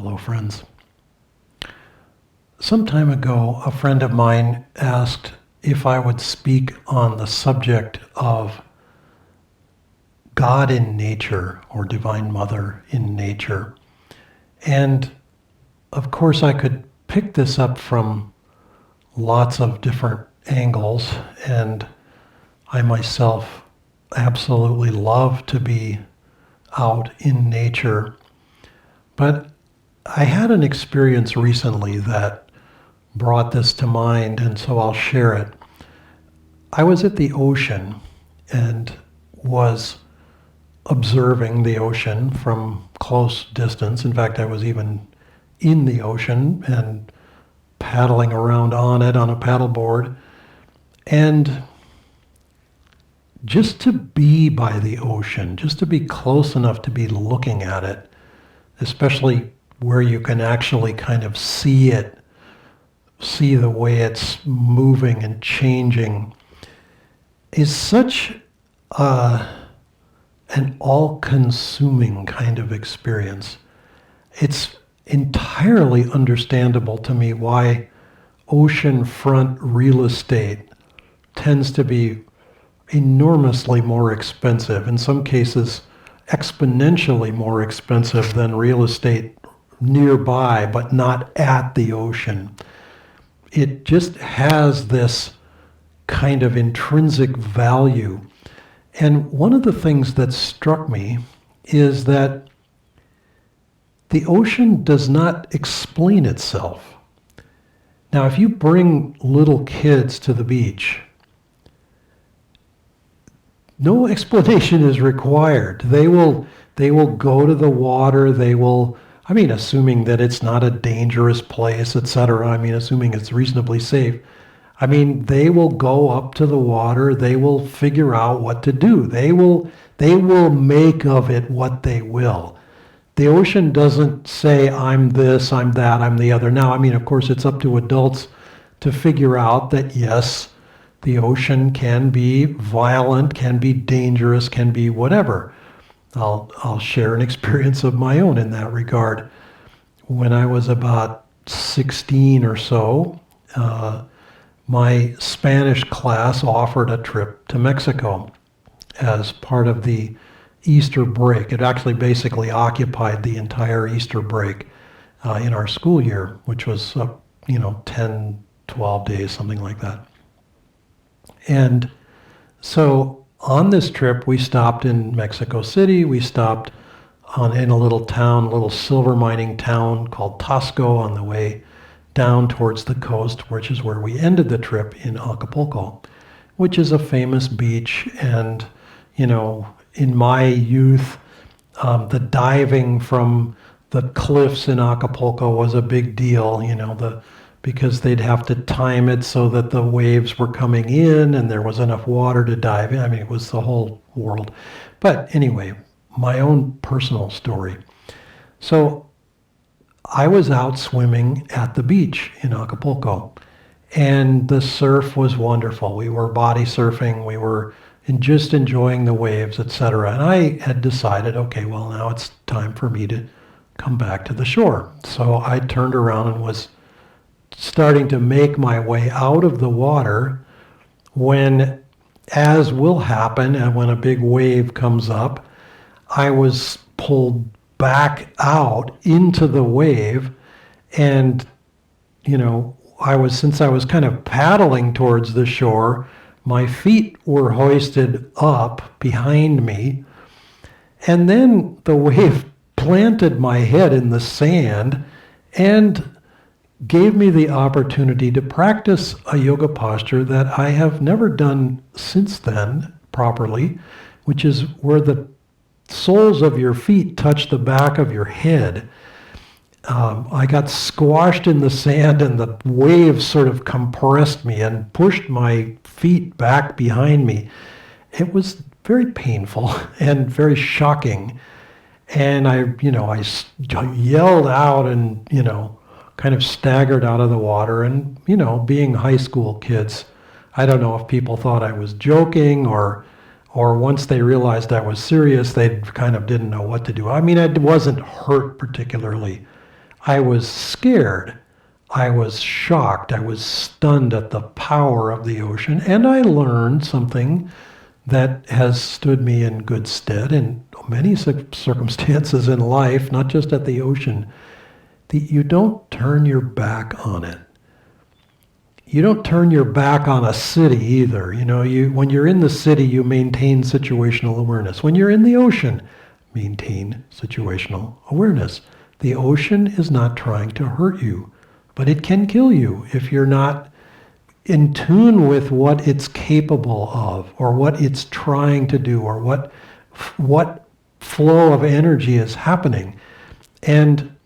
Hello, friends. Some time ago, a friend of mine asked if I would speak on the subject of God in nature or Divine Mother in nature. And of course, I could pick this up from lots of different angles, and I myself absolutely love to be out in nature. But I had an experience recently that brought this to mind, and so I'll share it. I was at the ocean and was observing the ocean from close distance. In fact, I was even in the ocean and paddling around on it on a paddleboard. And just to be by the ocean, just to be close enough to be looking at it, especially where you can actually kind of see it, see the way it's moving and changing, is such an all-consuming kind of experience. It's entirely understandable to me why oceanfront real estate tends to be enormously more expensive, in some cases exponentially more expensive than real estate nearby but not at the ocean. It just has this kind of intrinsic value. And one of the things that struck me is that the ocean does not explain itself. Now, if you bring little kids to the beach, no explanation is required. They will go to the water, assuming that it's not a dangerous place, etc. Assuming it's reasonably safe. They will go up to the water, they will figure out what to do. They will make of it what they will. The ocean doesn't say, I'm this, I'm that, I'm the other. Now, of course, it's up to adults to figure out that, yes, the ocean can be violent, can be dangerous, can be whatever. I'll share an experience of my own in that regard. When I was about 16 or so, my Spanish class offered a trip to Mexico as part of the Easter break. It actually basically occupied the entire Easter break in our school year, which was 10, 12 days, something like that. And so on this trip, we stopped in Mexico City. We stopped in a little silver mining town called Tasco on the way down towards the coast, which is where we ended the trip in Acapulco, which is a famous beach. And, in my youth, the diving from the cliffs in Acapulco was a big deal, because they'd have to time it so that the waves were coming in and there was enough water to dive in. It was the whole world. But anyway, my own personal story. So I was out swimming at the beach in Acapulco, and the surf was wonderful. We were body surfing, we were just enjoying the waves, etc. And I had decided, okay, well, now it's time for me to come back to the shore. So I turned around and was starting to make my way out of the water when, as will happen, and when a big wave comes up, I was pulled back out into the wave. And, since I was kind of paddling towards the shore, my feet were hoisted up behind me. And then the wave planted my head in the sand and gave me the opportunity to practice a yoga posture that I have never done since then properly, which is where the soles of your feet touch the back of your head. I got squashed in the sand, and the waves sort of compressed me and pushed my feet back behind me. It was very painful and very shocking. And I yelled out and, kind of staggered out of the water. And, being high school kids, I don't know if people thought I was joking or once they realized I was serious, they kind of didn't know what to do. I wasn't hurt particularly. I was scared. I was shocked. I was stunned at the power of the ocean. And I learned something that has stood me in good stead in many circumstances in life, not just at the ocean. You don't turn your back on it. You don't turn your back on a city either. When you're in the city, you maintain situational awareness. When you're in the ocean, maintain situational awareness. The ocean is not trying to hurt you, but it can kill you if you're not in tune with what it's capable of, or what it's trying to do, or what flow of energy is happening. And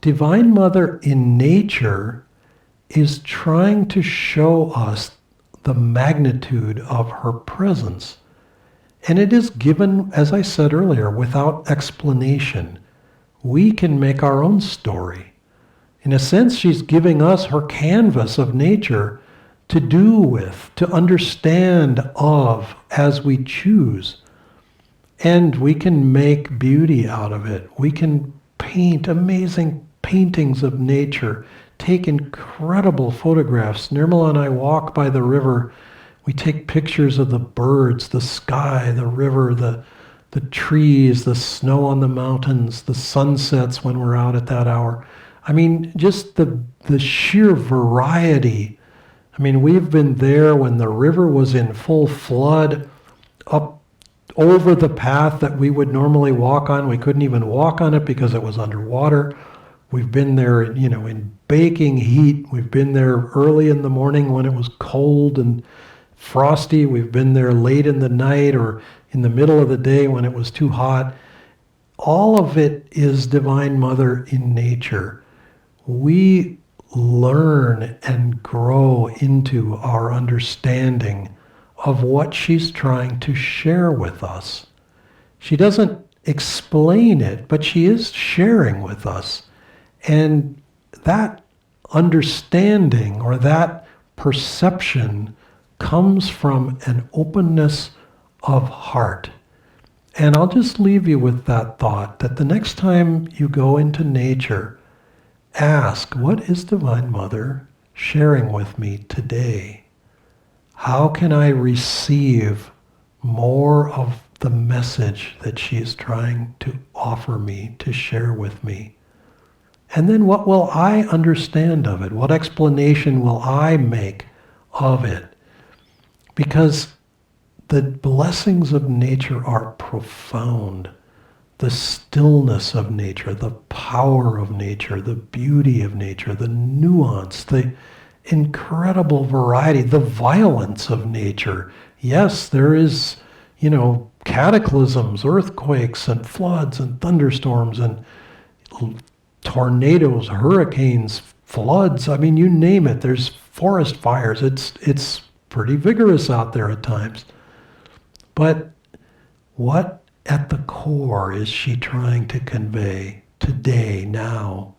Divine Mother in nature is trying to show us the magnitude of her presence. And it is given, as I said earlier, without explanation. We can make our own story. In a sense, she's giving us her canvas of nature to do with, to understand of as we choose. And we can make beauty out of it. We can paint amazing paintings of nature, take incredible photographs. Nirmala and I walk by the river. We take pictures of the birds, the sky, the river, the trees, the snow on the mountains, the sunsets when we're out at that hour. I mean, just the sheer variety. I mean, we've been there when the river was in full flood, up over the path that we would normally walk on. We couldn't even walk on it because it was underwater. We've been there, in baking heat. We've been there early in the morning when it was cold and frosty. We've been there late in the night or in the middle of the day when it was too hot. All of it is Divine Mother in nature. We learn and grow into our understanding of what she's trying to share with us. She doesn't explain it, but she is sharing with us. And that understanding or that perception comes from an openness of heart. And I'll just leave you with that thought, that the next time you go into nature, ask, what is Divine Mother sharing with me today? How can I receive more of the message that she is trying to offer me, to share with me? And then what will I understand of it? What explanation will I make of it? Because the blessings of nature are profound. The stillness of nature, the power of nature, the beauty of nature, the nuance, the incredible variety, the violence of nature. Yes, there is, cataclysms, earthquakes and floods and thunderstorms and tornadoes, hurricanes, floods. I mean, you name it. There's forest fires. It's pretty vigorous out there at times. But what at the core is she trying to convey today, now?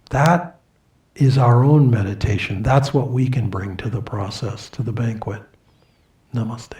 That is our own meditation. That's what we can bring to the process, to the banquet. Namaste.